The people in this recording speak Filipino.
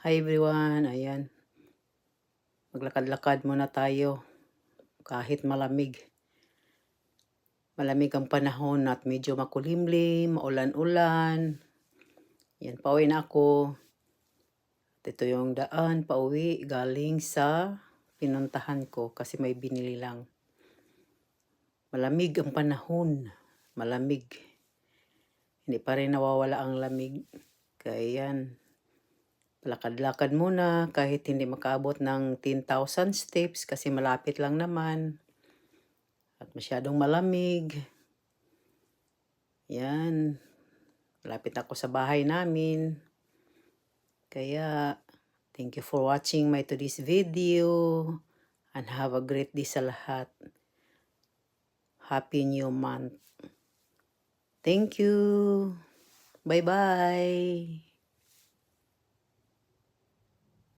Hi everyone, ayan. Maglakad-lakad muna tayo kahit malamig. Malamig ang panahon at medyo makulimlim, maulan-ulan. Yan, pauwi na ako. At ito yung daan pauwi galing sa pinuntahan ko kasi may binili lang. Malamig ang panahon. Malamig. Hindi pa rin nawawala ang lamig. Kaya yan. Lakad-lakad muna kahit hindi makaabot ng 10,000 steps kasi malapit lang naman. At masyadong malamig. Yan. Malapit ako sa bahay namin. Kaya, thank you for watching my today's video. And have a great day sa lahat. Happy New Month. Thank you. Bye-bye.